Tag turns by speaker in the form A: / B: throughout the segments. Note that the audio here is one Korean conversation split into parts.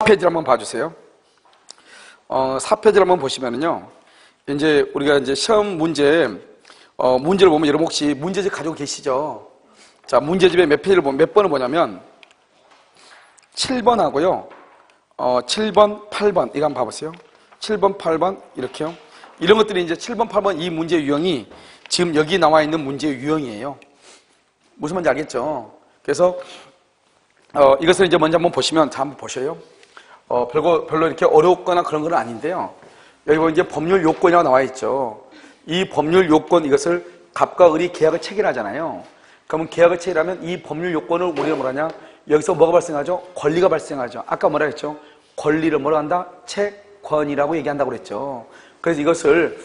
A: 4페이지를 한번 봐주세요. 4페이지를 한번 보시면은요, 이제 우리가 이제 시험 문제를 보면 여러분 혹시 문제집 가지고 계시죠? 자, 문제집에 몇 번을 보냐면 7번하고요, 7번, 8번, 이거 한번 봐보세요. 7번, 8번, 이렇게요. 이런 것들이 이제 7번, 8번 이 문제 유형이 지금 여기 나와 있는 문제 유형이에요. 무슨 말인지 알겠죠? 그래서, 이것을 이제 먼저 한번 보시면, 자, 한번 보셔요. 별로 이렇게 어렵거나 그런 건 아닌데요. 여기 보면 이제 법률 요건이라고 나와 있죠. 이 법률 요건, 이것을 갑과 을이 계약을 체결하잖아요. 그러면 계약을 체결하면 이 법률 요건을 우리가 뭐라 하냐? 여기서 뭐가 발생하죠? 권리가 발생하죠. 아까 뭐라 했죠? 권리를 뭐라 한다? 채권이라고 얘기한다고 그랬죠. 그래서 이것을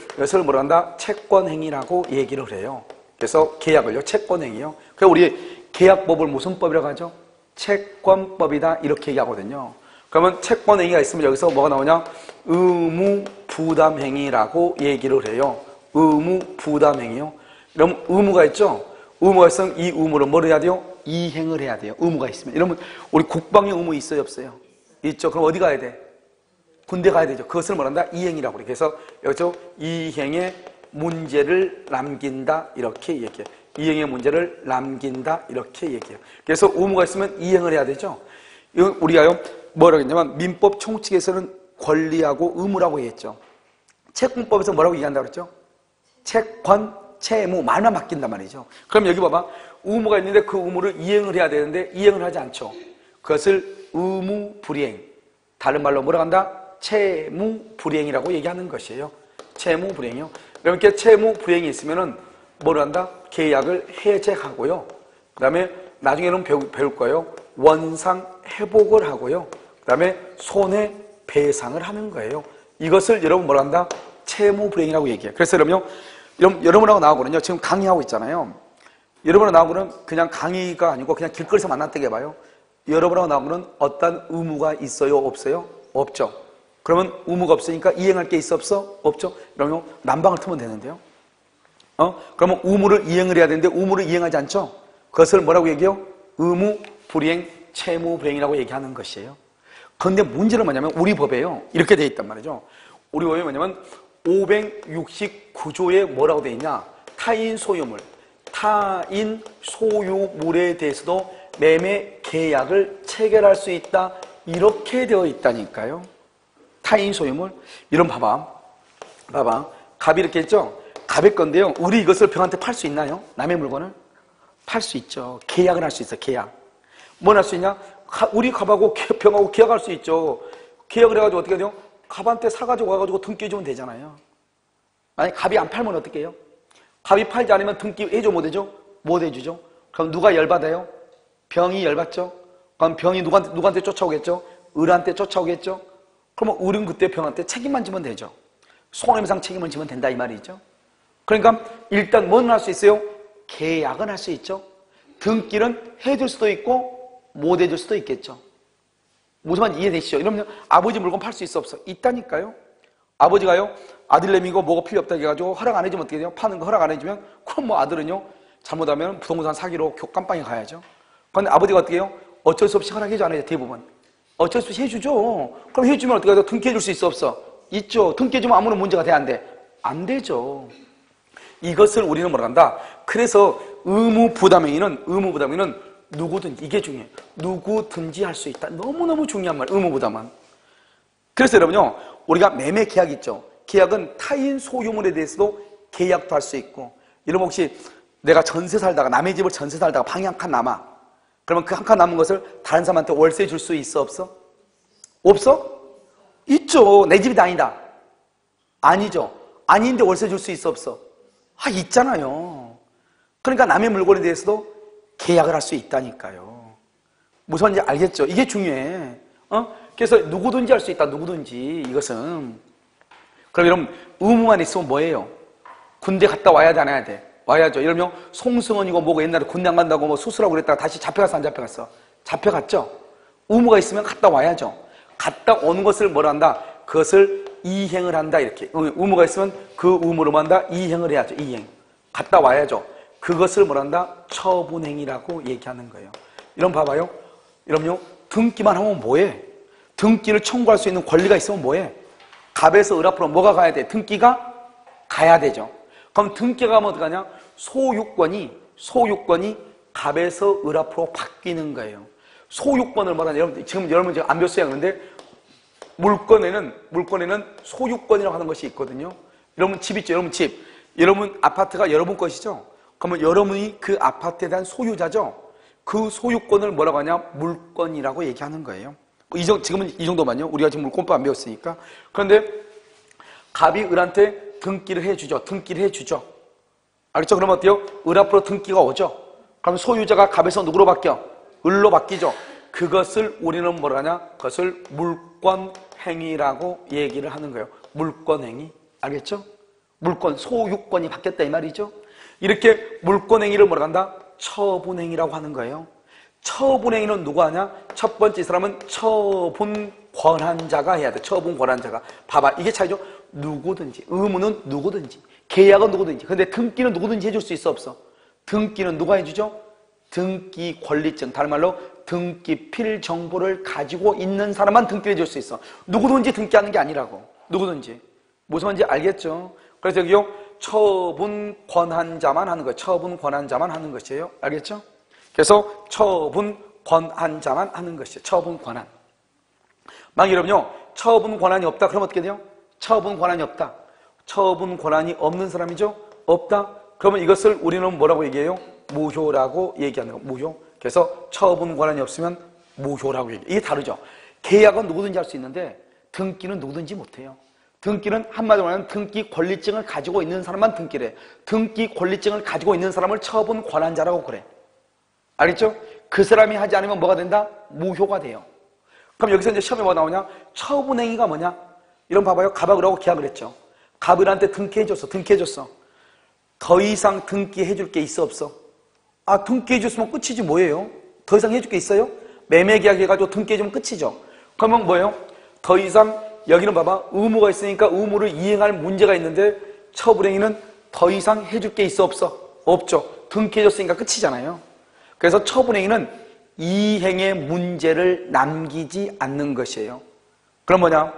A: 뭐라 한다? 채권행위라고 얘기를 해요. 그래서 계약을요, 채권행위요. 그래서 우리 계약법을 무슨 법이라고 하죠? 채권법이다, 이렇게 얘기하거든요. 그러면 채권행위가 있으면 여기서 뭐가 나오냐? 의무부담행위라고 얘기를 해요. 의무부담행위요. 그럼 의무가 있죠? 의무가 있으면 이 의무를 뭘 해야 돼요? 이행을 해야 돼요. 의무가 있으면. 이러면 우리 국방의 의무 있어요, 없어요? 있죠. 그럼 어디 가야 돼? 군대 가야 되죠. 그것을 뭐란다? 이행이라고 그래. 그래서 여기서 이행의 문제를 남긴다, 이렇게 얘기해요. 이행의 문제를 남긴다, 이렇게 얘기해요. 그래서 의무가 있으면 이행을 해야 되죠. 이건 우리가요, 뭐라고 했냐면 민법 총칙에서는 권리하고 의무라고 얘기했죠. 채권법에서 뭐라고 얘기한다고 그랬죠? 채권, 채무, 말만 맡긴단 말이죠. 그럼 여기 봐봐. 의무가 있는데 그 의무를 이행을 해야 되는데 이행을 하지 않죠. 그것을 의무불이행, 다른 말로 뭐라고 한다? 채무불이행이라고 얘기하는 것이에요. 채무불이행이요. 이렇게 채무불이행이 있으면은 뭐를 한다? 계약을 해제하고요. 그 다음에 나중에는 배울 거예요. 원상회복을 하고요. 그 다음에 손해배상을 하는 거예요. 이것을 여러분 뭐라 한다? 채무불이행이라고 얘기해요. 그래서 여러분하고 나하고는요, 지금 강의하고 있잖아요. 여러분하고 나하고는 그냥 강의가 아니고 그냥 길거리에서 만났다고 해봐요. 여러분하고 나하고는 어떤 의무가 있어요, 없어요? 없죠. 그러면 의무가 없으니까 이행할 게 있어, 없어? 없죠. 그러면 난방을 틀면 되는데요. 그러면 의무를 이행을 해야 되는데 의무를 이행하지 않죠. 그것을 뭐라고 얘기해요? 의무불이행, 채무불이행이라고 얘기하는 것이에요. 그런데 문제는 뭐냐면 우리 법에요, 이렇게 되어 있단 말이죠. 우리 법에 뭐냐면 569조에 뭐라고 되어 있냐? 타인 소유물에 대해서도 매매 계약을 체결할 수 있다, 이렇게 되어 있다니까요. 타인 소유물. 이런 봐봐. 갑이 이렇게 했죠? 갑의 건데요, 우리 이것을 병한테 팔 수 있나요? 남의 물건을? 팔 수 있죠. 계약을 할 수 있어, 계약. 뭘 할 수 있냐? 우리 갑하고 병하고 계약할 수 있죠. 계약을 해가지고 어떻게 돼요? 갑한테 사가지고 와가지고 등기 해주면 되잖아요. 만약에 갑이 안 팔면 어떻게 해요? 갑이 팔지 않으면 등기 해줘, 못 해줘? 못 해주죠. 그럼 누가 열받아요? 병이 열받죠? 그럼 병이 누구한테 쫓아오겠죠? 을한테 쫓아오겠죠? 그러면 을은 그때 병한테 책임만 지면 되죠. 손해배상 책임을 지면 된다, 이 말이죠. 그러니까 일단 뭐는 할 수 있어요? 계약은 할 수 있죠. 등기는 해줄 수도 있고 못 해줄 수도 있겠죠. 무슨 말인지 이해되시죠? 이러면 아버지 물건 팔 수 있어, 없어? 있다니까요. 아버지가요, 아들내미고 뭐가 필요 없다 해가지고 허락 안 해주면 어떻게 돼요? 파는 거 허락 안 해주면 그럼 뭐 아들은요, 잘못하면 부동산 사기로 깜빵에 가야죠. 그런데 아버지가 어떻게 해요? 어쩔 수 없이 허락해줘, 안 해줘? 대부분 어쩔 수 없이 해주죠. 그럼 해주면 어떻게 해요? 등기해줄 수 있어, 없어? 있죠. 등기해주면 아무런 문제가 돼, 안 돼? 안 되죠. 이것을 우리는 뭐라 한다? 그래서 의무부담행위는 누구든지, 이게 중요해요. 누구든지 할 수 있다. 너무너무 중요한 말, 의무부담은. 그래서 여러분요, 우리가 매매 계약 있죠. 계약은 타인 소유물에 대해서도 계약도 할 수 있고, 여러분 혹시 내가 전세 살다가, 남의 집을 전세 살다가 방이 한 칸 남아. 그러면 그 한 칸 남은 것을 다른 사람한테 월세 줄 수 있어, 없어? 없어? 있죠. 내 집이 아니다. 아니죠. 아닌데 월세 줄 수 있어, 없어? 있잖아요. 그러니까 남의 물건에 대해서도 계약을 할 수 있다니까요. 무슨 말인지 알겠죠? 이게 중요해. 그래서 누구든지 할 수 있다, 누구든지. 이것은. 그럼 여러분, 의무만 있으면 뭐예요? 군대 갔다 와야 돼, 안 와야 돼? 와야죠. 이러면 송승헌이고 뭐고 옛날에 군대 안 간다고 뭐 수술하고 그랬다가 다시 잡혀갔어, 안 잡혀갔어? 잡혀갔죠? 의무가 있으면 갔다 와야죠. 갔다 오는 것을 뭐라 한다? 그것을 이행을 한다, 이렇게. 의무가 있으면 그 의무로 한다? 이행을 해야죠, 이행. 갔다 와야죠. 그것을 뭐라 한다? 처분행위라고 얘기하는 거예요. 이런 봐봐요. 여러분요, 등기만 하면 뭐해? 등기를 청구할 수 있는 권리가 있으면 뭐해? 갑에서 을 앞으로 뭐가 가야 돼? 등기가 가야 되죠. 그럼 등기가 가면 어떡하냐? 소유권이 갑에서 을 앞으로 바뀌는 거예요. 소유권을 말하냐? 여러분, 지금 안 배웠어요. 그런데 물권에는 소유권이라고 하는 것이 있거든요. 여러분 집 있죠? 여러분 집. 여러분 아파트가 여러분 것이죠? 그러면 여러분이 그 아파트에 대한 소유자죠? 그 소유권을 뭐라고 하냐? 물권이라고 얘기하는 거예요. 지금은 이 정도만요. 우리가 지금 물권법 안 배웠으니까. 그런데 갑이 을한테 등기를 해주죠. 알겠죠? 그러면 어때요? 을 앞으로 등기가 오죠? 그럼 소유자가 갑에서 누구로 바뀌어? 을로 바뀌죠? 그것을 우리는 뭐라 하냐? 그것을 물권행위라고 얘기를 하는 거예요. 물권행위. 알겠죠? 물권, 소유권이 바뀌었다 이 말이죠? 이렇게 물권행위를 뭐라 한다? 처분행위라고 하는 거예요. 처분행위는 누가 하냐? 첫 번째 사람은 처분 권한자가 해야 돼. 처분 권한자가. 봐봐. 이게 차이죠? 누구든지. 의무는 누구든지. 계약은 누구든지. 근데 등기는 누구든지 해줄 수 있어, 없어? 등기는 누가 해주죠? 등기 권리증. 다른 말로 등기필 정보를 가지고 있는 사람만 등기를 해줄 수 있어. 누구든지 등기하는 게 아니라고. 누구든지. 무슨 말인지 알겠죠? 그래서 여기요. 처분 권한자만 하는 거예요. 처분 권한자만 하는 것이에요. 알겠죠? 그래서 처분 권한자만 하는 것이에요. 처분 권한. 만약 여러분요. 처분 권한이 없다. 그럼 어떻게 돼요? 처분 권한이 없다. 처분 권한이 없는 사람이죠? 없다. 그러면 이것을 우리는 뭐라고 얘기해요? 무효라고 얘기하는 거예요. 무효. 그래서 처분 권한이 없으면 무효라고 얘기해요. 이게 다르죠. 계약은 누구든지 할 수 있는데 등기는 누구든지 못해요. 등기는 한마디로 말하면 등기 권리증을 가지고 있는 사람만 등기를 해. 등기 권리증을 가지고 있는 사람을 처분 권한자라고 그래. 알겠죠? 그 사람이 하지 않으면 뭐가 된다? 무효가 돼요. 그럼 여기서 이제 시험에 뭐가 나오냐? 처분행위가 뭐냐? 이런 봐봐요. 갑하고 계약을 했죠. 갑을한테 등기해줬어. 더 이상 등기해줄 게 있어, 없어? 아, 등기해줬으면 끝이지 뭐예요? 더 이상 해줄 게 있어요? 매매계약 해가지고 등기해주면 끝이죠. 그러면 뭐예요? 더 이상 여기는 봐봐. 의무가 있으니까 의무를 이행할 문제가 있는데 처분행위는 더 이상 해줄 게 있어, 없어? 없죠. 등기해줬으니까 끝이잖아요. 그래서 처분행위는 이행의 문제를 남기지 않는 것이에요. 그럼 뭐냐?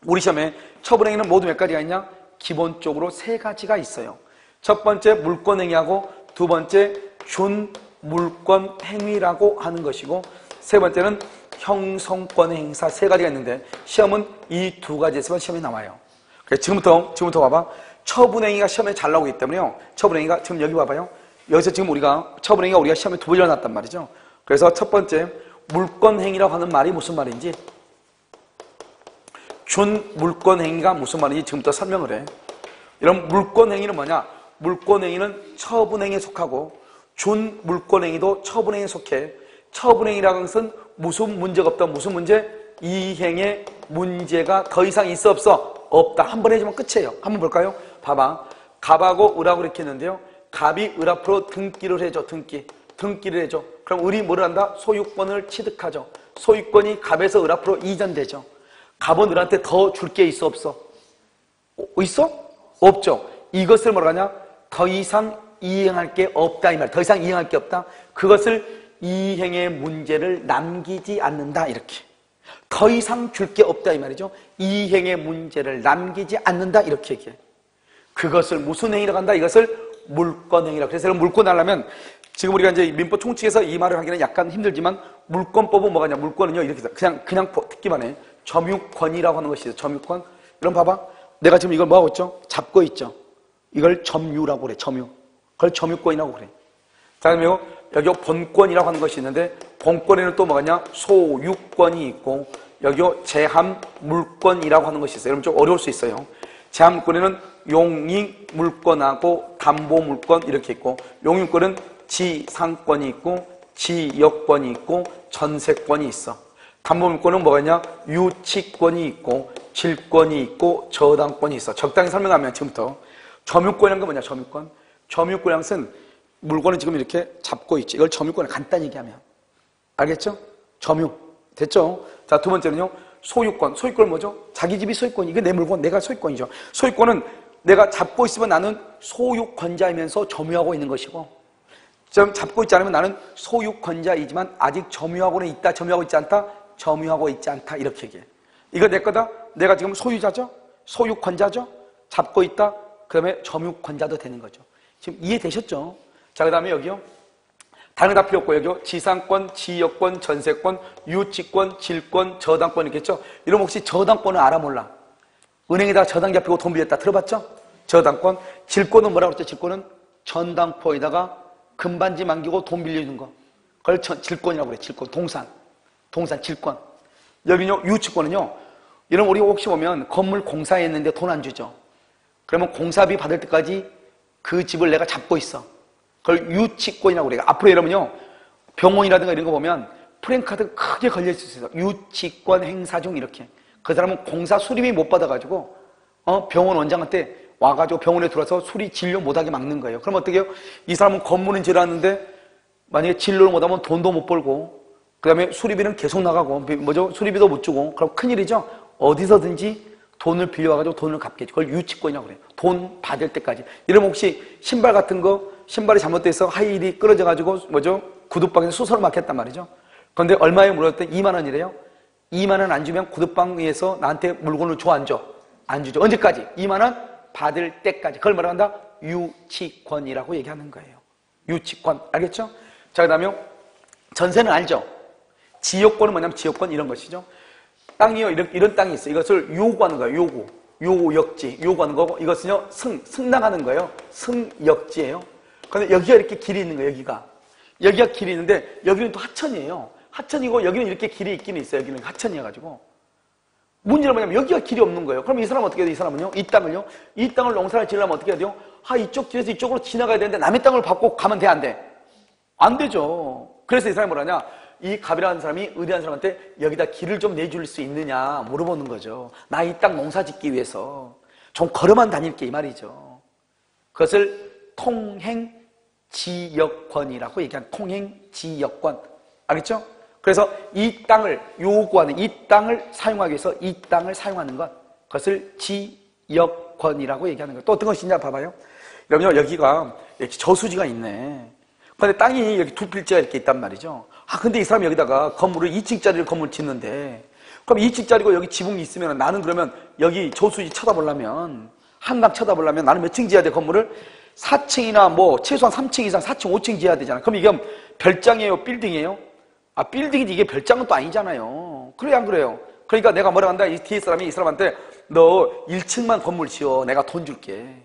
A: 우리 시험에 처분행위는 모두 몇 가지가 있냐? 기본적으로 3가지가 있어요. 첫 번째 물권행위하고 두 번째 준물권행위라고 하는 것이고 세 번째는 형성권의 행사 3가지가 있는데 시험은 이 2가지에서만 시험이 나와요. 그래서 지금부터 봐봐. 처분행위가 시험에 잘 나오기 때문에요. 처분행위가 지금 여기 봐봐요. 여기서 지금 처분행위가 우리가 시험에 2번 일어났단 말이죠. 그래서 첫 번째 물권행위라고 하는 말이 무슨 말인지 준물권행위가 무슨 말인지 지금부터 설명을 해. 이런 물권행위는 뭐냐? 물권행위는 처분행위에 속하고 준물권행위도 처분행위에 속해. 처분행위라는 것은 무슨 문제가 없다. 무슨 문제? 이행의 문제가 더 이상 있어 없어? 없다. 한 번 해주면 끝이에요. 한번 볼까요? 봐봐. 갑하고 을하고 이렇게 했는데요. 갑이 을 앞으로 등기를 해줘. 등기를 해줘. 그럼 을이 뭐를 한다? 소유권을 취득하죠. 소유권이 갑에서 을 앞으로 이전되죠. 갑은 을한테 더 줄 게 있어 없어? 있어? 없죠. 이것을 뭐라 하냐? 더 이상 이행할 게 없다 이 말. 더 이상 이행할 게 없다. 그것을 이행의 문제를 남기지 않는다 이렇게. 더 이상 줄 게 없다 이 말이죠. 이행의 문제를 남기지 않는다 이렇게 얘기해. 그것을 무슨 행위라고 한다? 이것을 물권행위라고. 그래서 물권 하려면 지금 우리가 이제 민법 총칙에서 이 말을 하기는 약간 힘들지만 물권법은 뭐가냐? 물권은요 이렇게 그냥 듣기만 해. 점유권이라고 하는 것이 있어요. 점유권. 이런 봐봐. 내가 지금 이걸 뭐 하고 있죠? 잡고 있죠. 이걸 점유라고 그래. 점유. 그걸 점유권이라고 그래. 자, 그러면 여기 본권이라고 하는 것이 있는데 본권에는 또 뭐가냐? 소유권이 있고 여기 제한물권이라고 하는 것이 있어요. 여러분 좀 어려울 수 있어요. 제한물권에는 용익물권하고 담보물권 이렇게 있고 용익물권은 지상권이 있고 지역권이 있고 전세권이 있어. 담보물권은 뭐가 있냐? 유치권이 있고 질권이 있고 저당권이 있어. 적당히 설명하면 지금부터 점유권이란 건 뭐냐? 점유권이란 것은 물건을 지금 이렇게 잡고 있지. 이걸 점유권을 간단히 얘기하면 알겠죠? 점유 됐죠? 자, 두 번째는요 소유권은 뭐죠? 자기 집이 소유권. 이게 내 물건, 내가 소유권이죠. 소유권은 내가 잡고 있으면 나는 소유권자이면서 점유하고 있는 것이고 좀 잡고 있지 않으면 나는 소유권자이지만 아직 점유하고는 있다, 점유하고 있지 않다? 점유하고 있지 않다 이렇게 얘기해. 이거 내 거다. 내가 지금 소유자죠. 소유권자죠. 잡고 있다. 그 다음에 점유권자도 되는 거죠. 지금 이해되셨죠? 자, 그 다음에 여기요. 다른 거 다 필요 없고 여기요. 지상권, 지역권, 전세권, 유치권, 질권, 저당권 있겠죠? 이러면 혹시 저당권을 알아 몰라? 은행에다가 저당 잡히고 돈 빌렸다 들어봤죠? 저당권. 질권은 뭐라고 그랬죠? 질권은 전당포에다가 금반지 남기고 돈 빌려주는 거. 그걸 질권이라고 그래. 질권. 동산, 질권. 여기는요, 유치권은요. 이런 우리 혹시 보면 건물 공사했는데 돈 안 주죠. 그러면 공사비 받을 때까지 그 집을 내가 잡고 있어. 그걸 유치권이라고 그래요. 앞으로 여러분요, 병원이라든가 이런 거 보면 프랜카드 크게 걸려있을 수 있어요. 유치권 행사 중 이렇게. 그 사람은 공사 수리비 못 받아가지고 병원 원장한테 와가지고 병원에 들어와서 수리 진료 못하게 막는 거예요. 그럼 어떻게 해요? 이 사람은 건물은 지어놨는데 만약에 진료를 못하면 돈도 못 벌고 그 다음에 수리비는 계속 나가고 수리비도 못 주고 그럼 큰일이죠. 어디서든지 돈을 빌려와가지고 돈을 갚겠지. 그걸 유치권이라고 그래요. 돈 받을 때까지. 이러면 혹시 신발 같은 거 신발이 잘못돼서 하이힐이 끌어져가지고 구두방에서 수소를 막혔단 말이죠. 그런데 얼마에 물었더니 2만 원이래요. 2만 원 안 주면 구두방에서 나한테 물건을 줘 안 줘? 안 주죠. 언제까지? 2만 원 받을 때까지. 그걸 뭐라 한다? 유치권이라고 얘기하는 거예요. 유치권. 알겠죠? 자, 그 다음에 전세는 알죠? 지역권은 뭐냐면 지역권 이런 것이죠. 땅이요. 이런 땅이 있어요. 이것을 요구하는 거예요. 요구역지. 요구하는 거고 이것은요. 승낙하는 거예요. 승역지예요. 그런데 여기가 이렇게 길이 있는 거예요. 여기가 길이 있는데 여기는 또 하천이에요. 하천이고 여기는 이렇게 길이 있기는 있어요. 여기는 하천이어가지고. 문제는 뭐냐면 여기가 길이 없는 거예요. 그럼 이 사람은 어떻게 해야 돼요? 이 사람은요? 이 땅을 농사를 지으려면 어떻게 해야 돼요? 이쪽 길에서 이쪽으로 지나가야 되는데 남의 땅을 밟고 가면 돼? 안 돼? 안 되죠. 그래서 이 사람이 뭐라냐? 이 갑이라는 사람이 의대한 사람한테 여기다 길을 좀 내줄 수 있느냐 물어보는 거죠. 나 이 땅 농사 짓기 위해서 좀 걸어만 다닐게 이 말이죠. 그것을 통행지역권이라고 얘기하는 통행지역권. 알겠죠? 그래서 이 땅을 요구하는 이 땅을 사용하기 위해서 이 땅을 사용하는 것 그것을 지역권이라고 얘기하는 거예요. 또 어떤 것이 있냐 봐봐요. 여러분요 여기가 이렇게 저수지가 있네. 그런데 땅이 여기 두 필지가 이렇게 있단 말이죠. 근데 이 사람이 여기다가 건물을 2층짜리 건물 짓는데 그럼 2층짜리고 여기 지붕이 있으면 나는 그러면 여기 저수지 쳐다보려면 한강 쳐다보려면 나는 몇 층 지어야 돼 건물을? 4층이나 뭐 최소한 3층 이상 4층 5층 지어야 되잖아. 그럼 이게 별장이에요? 빌딩이에요? 빌딩이지 이게 별장은 또 아니잖아요. 그래요 안 그래요? 그러니까 내가 뭐라 한다 이 뒤에 사람이 이 사람한테 너 1층만 건물 지어 내가 돈 줄게.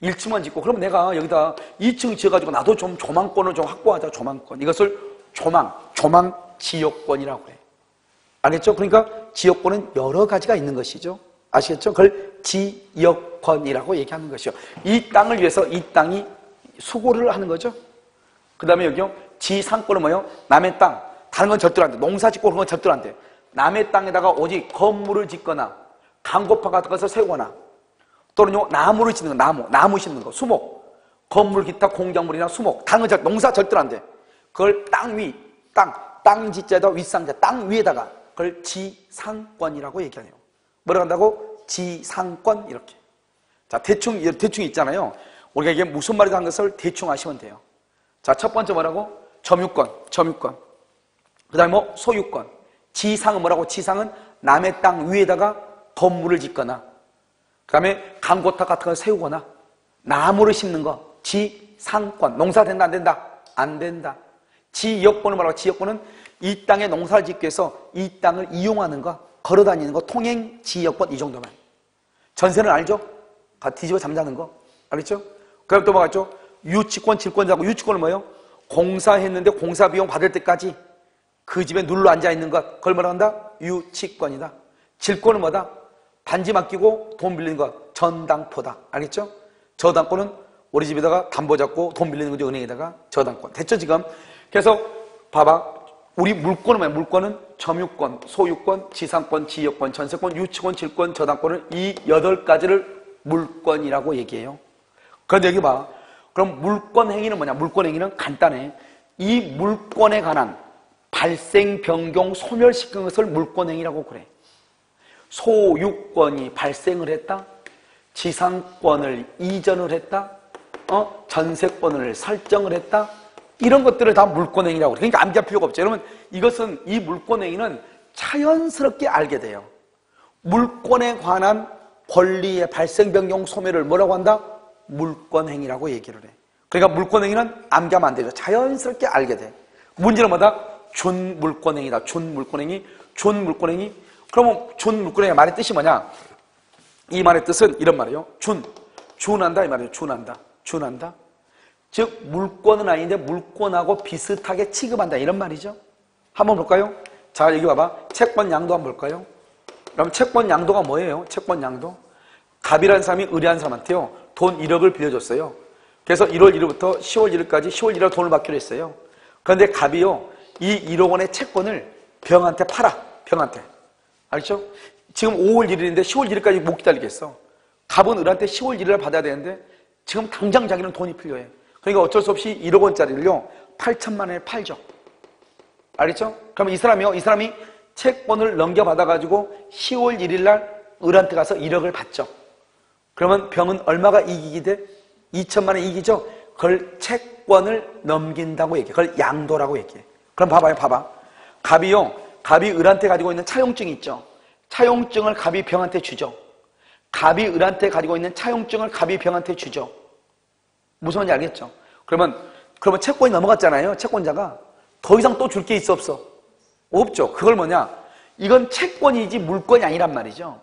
A: 1층만 짓고 그러면 내가 여기다 2층 지어가지고 나도 좀 조망권을 좀 확보하자. 조망권. 이것을 조망지역권이라고 해. 알겠죠? 그러니까 지역권은 여러 가지가 있는 것이죠. 아시겠죠? 그걸 지역권이라고 얘기하는 것이요. 이 땅을 위해서 이 땅이 수고를 하는 거죠. 그 다음에 여기요. 지상권은 뭐예요? 남의 땅. 다른 건 절대로 안 돼. 농사 짓고 그런 건 절대로 안 돼. 남의 땅에다가 오직 건물을 짓거나 강고파 같은 것을 세우거나 또는요 나무를 짓는 거, 나무 심는 거, 수목, 건물 기타 공작물이나 수목, 다른 건 농사 절대로 안 돼. 그걸 땅 지자에다 윗상자, 땅 위에다가 그걸 지상권이라고 얘기하네요. 뭐라고 한다고? 지상권 이렇게. 자 대충 있잖아요. 우리가 이게 무슨 말이다 하는 것을 대충 아시면 돼요. 자 첫 번째 뭐라고? 점유권. 그 다음에 뭐 소유권. 지상은 뭐라고? 지상은 남의 땅 위에다가 건물을 짓거나 그 다음에 강고탁 같은 걸 세우거나 나무를 심는 거. 지상권. 농사 된다 안 된다? 안 된다. 지역권은 뭐라고? 지역권은 이 땅에 농사를 짓기 위해서 이 땅을 이용하는 거, 걸어다니는 거, 통행지역권 이 정도만. 전세는 알죠? 뒤집어 잠자는 거. 알겠죠? 그 다음에 또 뭐가 있죠? 유치권, 질권자고 유치권은 뭐예요? 공사했는데 공사 비용 받을 때까지 그 집에 눌러 앉아있는 것. 그걸 뭐라 한다? 유치권이다. 질권은 뭐다? 반지 맡기고 돈 빌리는 것. 전당포다. 알겠죠? 저당권은 우리 집에다가 담보 잡고 돈 빌리는 거죠. 은행에다가 저당권. 됐죠 지금? 그래서 봐봐. 우리 물권은 뭐야? 물권은 점유권, 소유권, 지상권, 지역권, 전세권, 유치권, 질권, 저당권을 이 8가지를 물권이라고 얘기해요. 그런데 여기 봐. 그럼 물권 행위는 뭐냐? 물권 행위는 간단해. 이 물권에 관한 발생, 변경, 소멸시킨 것을 물권 행위라고 그래. 소유권이 발생을 했다. 지상권을 이전을 했다. 전세권을 설정을 했다. 이런 것들을 다 물권행위라고 그래. 그러니까 암기할 필요가 없죠. 여러분, 이 물권행위는 자연스럽게 알게 돼요. 물권에 관한 권리의 발생, 변경, 소멸을 뭐라고 한다? 물권행위라고 얘기를 해. 그러니까 물권행위는 암기하면 안 되죠. 자연스럽게 알게 돼. 문제는 뭐다? 준물권행위다. 준물권행위. 준물권행위. 그러면 준물권행위 말의 뜻이 뭐냐? 이 말의 뜻은 이런 말이에요. 준한다 이 말이에요. 준한다. 즉 물권은 아닌데 물권하고 비슷하게 취급한다 이런 말이죠. 한번 볼까요? 자, 여기 봐봐. 채권 양도 한번 볼까요? 그럼 채권 양도가 뭐예요? 채권 양도. 갑이라는 사람이 의뢰한 사람한테요, 돈 1억을 빌려줬어요. 그래서 1월 1일부터 10월 1일까지 10월 1일 돈을 받기로 했어요. 그런데 갑이요, 이 1억 원의 채권을 병한테 팔아. 병한테. 알죠? 지금 5월 1일인데 10월 1일까지 못 기다리겠어. 갑은 을한테 10월 1일을 받아야 되는데 지금 당장 자기는 돈이 필요해. 그러니까 어쩔 수 없이 1억 원짜리를요 8천만 원에 팔죠. 알겠죠? 그러면 이 사람이 채권을 넘겨받아가지고 10월 1일 날 을한테 가서 1억을 받죠. 그러면 병은 얼마가 이익이 돼? 2천만 원 이익이죠? 그걸 채권을 넘긴다고 얘기해. 그걸 양도라고 얘기해. 그럼 봐봐. 갑이 을한테 가지고 있는 차용증이 있죠. 차용증을 갑이 병한테 주죠. 갑이 을한테 가지고 있는 차용증을 갑이 병한테 주죠. 무슨 말인지 알겠죠? 그러면 채권이 넘어갔잖아요. 채권자가 더 이상 또 줄 게 있어 없어? 없죠. 그걸 뭐냐? 이건 채권이지 물권이 아니란 말이죠.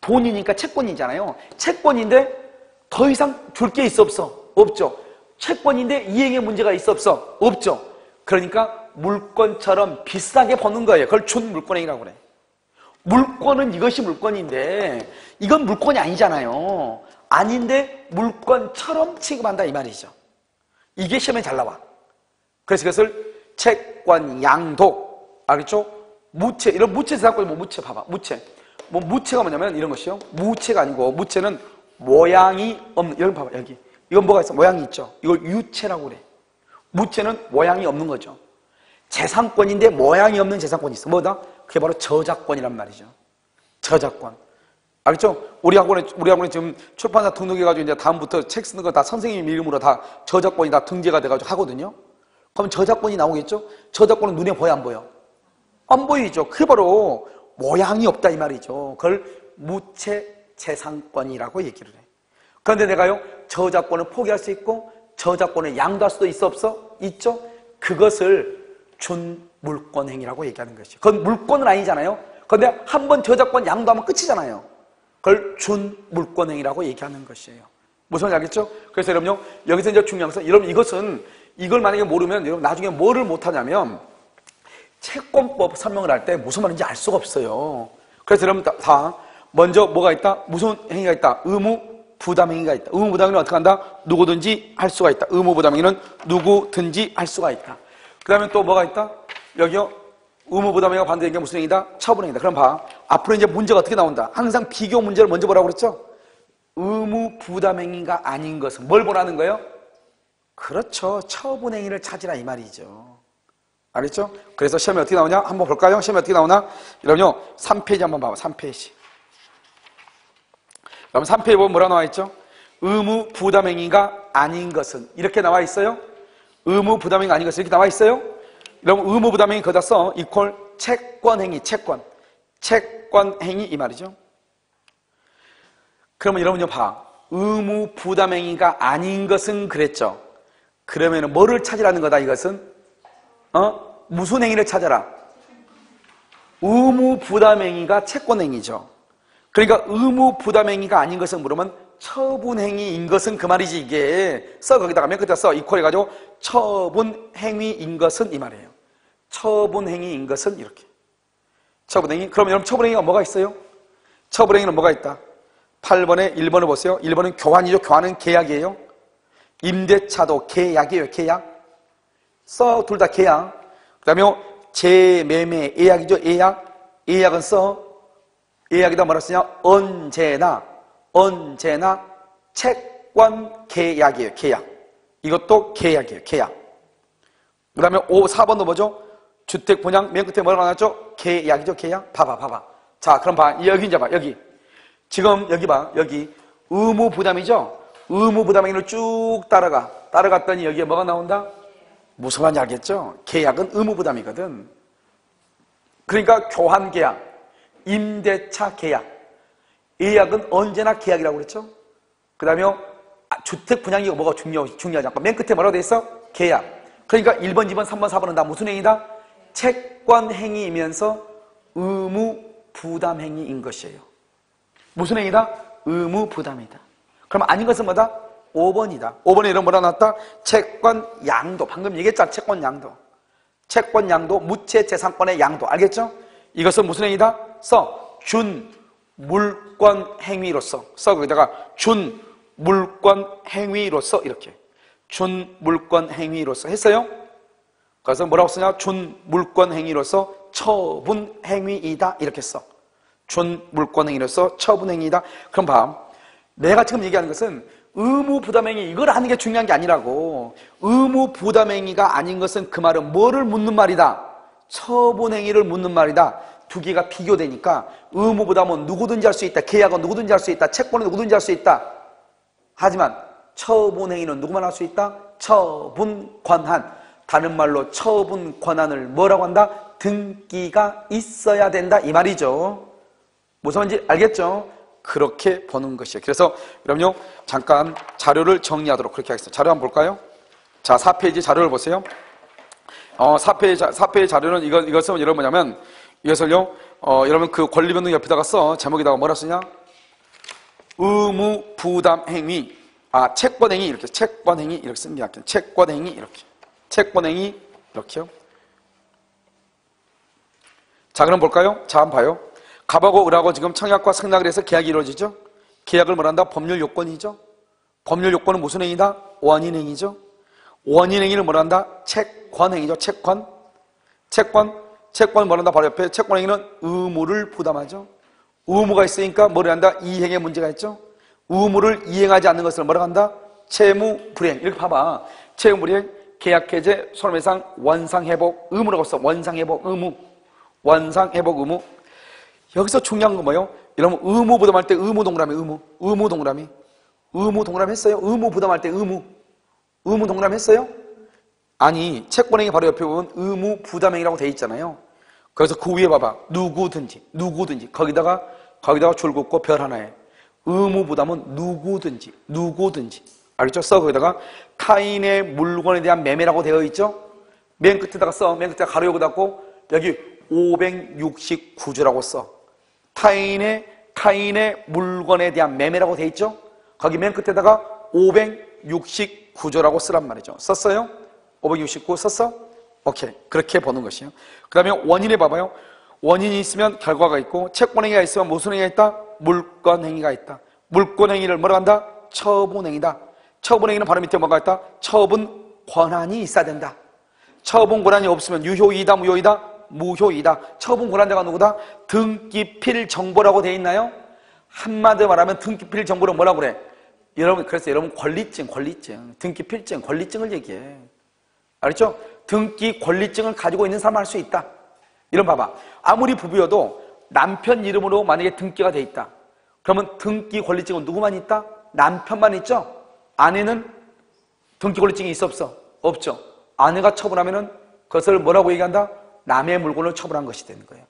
A: 돈이니까 채권이잖아요. 채권인데 더 이상 줄 게 있어 없어? 없죠. 채권인데 이행에 문제가 있어 없어? 없죠. 그러니까 물권처럼 비싸게 버는 거예요. 그걸 준물권행위라고 그래. 물권은 이것이 물권인데 이건 물권이 아니잖아요. 아닌데 물권처럼 취급한다 이 말이죠. 이게 시험에 잘 나와. 그래서 이것을 채권 양도, 알겠죠? 무채, 이런 무채 재산권이 뭐 무채 봐봐. 무채가 뭐냐면 이런 것이요. 무채가 아니고 무채는 모양이 없는, 여기 봐봐, 여기. 이건 뭐가 있어? 모양이 있죠. 이걸 유채라고 그래. 무채는 모양이 없는 거죠. 재산권인데 모양이 없는 재산권이 있어. 뭐다? 그게 바로 저작권이란 말이죠. 저작권. 알겠죠? 우리 학원에 지금 출판사 등록해가지고 이제 다음부터 책 쓰는 거 다 선생님 이름으로 다 저작권이 다 등재가 돼가지고 하거든요? 그럼 저작권이 나오겠죠? 저작권은 눈에 보여, 안 보여? 안 보이죠? 그게 바로 모양이 없다 이 말이죠. 그걸 무채재산권이라고 얘기를 해. 그런데 내가요, 저작권을 포기할 수 있고 저작권을 양도할 수도 있어 없어? 있죠? 그것을 준물권행위라고 얘기하는 것이죠. 그건 물권은 아니잖아요. 그런데 한 번 저작권 양도하면 끝이잖아요. 그걸 준물권행위라고 얘기하는 것이에요. 무슨 말인지 알겠죠? 그래서 여러분요, 여기서 이제 중요한 것은, 여러분 이걸 만약에 모르면 여러분 나중에 뭐를 못하냐면 채권법 설명을 할 때 무슨 말인지 알 수가 없어요. 그래서 여러분 다 먼저 뭐가 있다? 무슨 행위가 있다? 의무부담행위가 있다. 의무부담행위는 어떻게 한다? 누구든지 할 수가 있다. 의무부담행위는 누구든지 할 수가 있다. 그 다음에 또 뭐가 있다? 여기요, 의무부담행위가 반대된 게 무슨 행위다? 처분행위다. 그럼 봐. 앞으로 이제 문제가 어떻게 나온다? 항상 비교 문제를 먼저 보라고 그랬죠? 의무부담행위가 아닌 것은 뭘 보라는 거예요? 그렇죠. 처분행위를 찾으라 이 말이죠. 알겠죠? 그래서 시험에 어떻게 나오냐? 한번 볼까요? 시험에 어떻게 나오나? 여러분요, 3페이지 한번 봐봐. 3페이지. 그럼 3페이지 보면 뭐라 나와 있죠? 의무부담행위가 아닌 것은 이렇게 나와 있어요? 의무부담행위가 아닌 것은 이렇게 나와 있어요? 그럼 의무부담행위 거기다 써. 이퀄 채권행위, 채권행위 이 말이죠. 그러면 여러분요 봐. 의무부담행위가 아닌 것은 그랬죠. 그러면 뭐를 찾으라는 거다 이것은? 무슨 행위를 찾아라? 의무부담행위가 채권행위죠. 그러니까 의무부담행위가 아닌 것은 물으면 처분행위인 것은 그 말이지. 이게 써 거기다가 맨 끝에 써 이퀄 해가지고 처분행위인 것은 이 말이에요. 처분행위인 것은 이렇게. 처분행위. 그럼 여러분 처분행위가 뭐가 있어요? 처분행위는 뭐가 있다? 8번에 1번을 보세요. 1번은 교환이죠. 교환은 계약이에요. 임대차도 계약이에요. 계약. 써 둘 다 계약. 그 다음에 재매매 예약이죠. 예약. 예약은 써. 예약에다 뭐라 쓰냐? 언제나 채권 계약이에요. 계약. 이것도 계약이에요. 계약. 그 다음에 4번도 뭐죠? 주택 분양 맨 끝에 뭐라고 나왔죠? 계약이죠. 계약. 봐봐. 자, 그럼 봐. 여기 이제 봐. 여기. 지금 여기 봐. 여기 의무부담이죠? 의무부담행위를 쭉 따라갔더니 여기에 뭐가 나온다? 무슨 말인지 알겠죠? 계약은 의무부담이거든. 그러니까 교환 계약, 임대차 계약, 예약은 언제나 계약이라고 그랬죠. 그 다음에 주택 분양이가 뭐가 중요하지 않고 맨 끝에 뭐라고 돼 있어? 계약. 그러니까 1번, 2번, 3번, 4번은 다 무슨 행위다? 채권 행위이면서 의무 부담 행위인 것이에요. 무슨 행위다? 의무 부담이다. 그럼 아닌 것은 뭐다? 5번이다. 5번에 이런 뭐라 나왔다? 채권 양도. 방금 얘기했잖아. 채권 양도. 채권 양도, 무채 재산권의 양도. 알겠죠? 이것은 무슨 행위다? 준 물권 행위로서. 거기다가 준 물권 행위로서 이렇게. 준 물권 행위로서 했어요? 그래서 뭐라고 쓰냐? 준 물권 행위로서 처분 행위이다. 이렇게 써. 준 물권 행위로서 처분 행위이다. 그럼 봐. 내가 지금 얘기하는 것은 의무 부담행위 이걸 하는 게 중요한 게 아니라고. 의무 부담행위가 아닌 것은 그 말은 뭐를 묻는 말이다? 처분행위를 묻는 말이다. 두 개가 비교되니까 의무 부담은 누구든지 할 수 있다. 계약은 누구든지 할 수 있다. 채권은 누구든지 할 수 있다. 하지만 처분행위는 누구만 할 수 있다? 처분권한. 다른 말로 처분권한을 뭐라고 한다? 등기가 있어야 된다 이 말이죠. 무슨 말인지 알겠죠? 그렇게 보는 것이에요. 그래서 여러분요 잠깐 자료를 정리하도록 그렇게 하겠습니다. 자료 한번 볼까요? 자, 4페이지 자료를 보세요. 4페이지 자료는 이것은 여러분 뭐냐면 이것을요 여러분 그 권리변동 옆에다가 써. 제목에다가 뭐라 쓰냐? 의무 부담 행위. 채권 행위 이렇게. 채권 행위 이렇게 씁니다. 채권 행위 이렇게. 채권 행위 이렇게요. 자, 그럼 볼까요? 자, 한번 봐요. 갑하고 을하고 지금 청약과 승낙을 해서 계약이 이루어지죠. 계약을 뭐란다? 법률 요건이죠. 법률 요건은 무슨 행위다? 원인행위죠. 원인행위를 뭐란다? 채권행위죠. 채권 뭐란다? 바로 옆에 채권행위는 의무를 부담하죠. 의무가 있으니까 뭐를 한다? 이행에 문제가 있죠. 의무를 이행하지 않는 것을 뭐라고 한다? 채무불이행. 이렇게 봐봐. 채무불이행, 계약해제, 손해배상, 원상회복 의무라고 써. 원상회복 의무. 원상회복 의무. 여기서 중요한 건 뭐예요? 여러분 의무 부담할 때 의무 동그라미 의무 동그라미. 의무 동그라미 했어요? 의무 부담할 때 의무 동그라미 했어요? 아니 채권행위 바로 옆에 보면 의무 부담행위라고 돼 있잖아요. 그래서 그 위에 봐봐. 누구든지 거기다가 줄 긋고 별 하나에 의무 부담은 누구든지 알겠죠? 써. 거기다가 타인의 물건에 대한 매매라고 되어 있죠? 맨 끝에다가 써. 맨 끝에다가 가로 열고 닫고 여기 569조라고 써. 타인의 물건에 대한 매매라고 돼 있죠? 거기 맨 끝에다가 569조라고 쓰란 말이죠. 썼어요? 569 썼어? 오케이. 그렇게 보는 것이에요. 그 다음에 원인에 봐봐요. 원인이 있으면 결과가 있고 채권행위가 있으면 무슨 행위가 있다? 물권행위가 있다. 물권행위를 뭐라고 한다? 처분행위다. 처분행위는 바로 밑에 뭐가 있다? 처분권한이 있어야 된다. 처분권한이 없으면 유효이다 무효이다? 무효이다. 처분권한자가 누구다? 등기필 정보라고 돼 있나요? 한마디로 말하면 등기필 정보를 뭐라고 그래? 그래서 여러분 권리증, 등기필증, 권리증을 얘기해. 알겠죠? 등기 권리증을 가지고 있는 사람 할 수 있다. 이런 봐봐. 아무리 부부여도 남편 이름으로 만약에 등기가 돼 있다. 그러면 등기 권리증은 누구만 있다? 남편만 있죠? 아내는 등기 권리증이 있어 없어? 없죠. 아내가 처분하면은 그것을 뭐라고 얘기한다? 남의 물건을 처분한 것이 되는 거예요.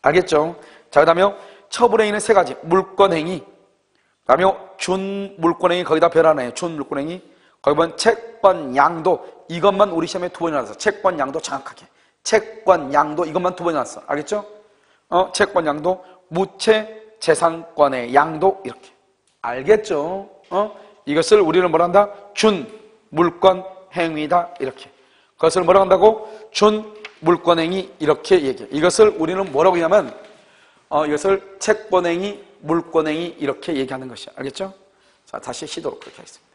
A: 알겠죠? 자, 그 다음에 처분행위는 세 가지. 물권행위, 그 다음에 준물권행위, 거기다 별 하나에 준물권행위, 거기 보면 채권양도. 이것만 우리 시험에 2번이 나왔어. 채권양도 정확하게. 채권양도 이것만 2번이 나왔어. 알겠죠? 채권양도, 무채 재산권의 양도 이렇게. 알겠죠? 이것을 우리는 뭐라 한다? 준물권행위다 이렇게. 그것을 뭐라고 한다고? 준물권행위 이렇게 얘기해. 이것을 우리는 뭐라고 하냐면 이것을 채권행위, 물권행위 이렇게 얘기하는 것이야. 알겠죠? 자, 다시 시도록 그렇게 하겠습니다.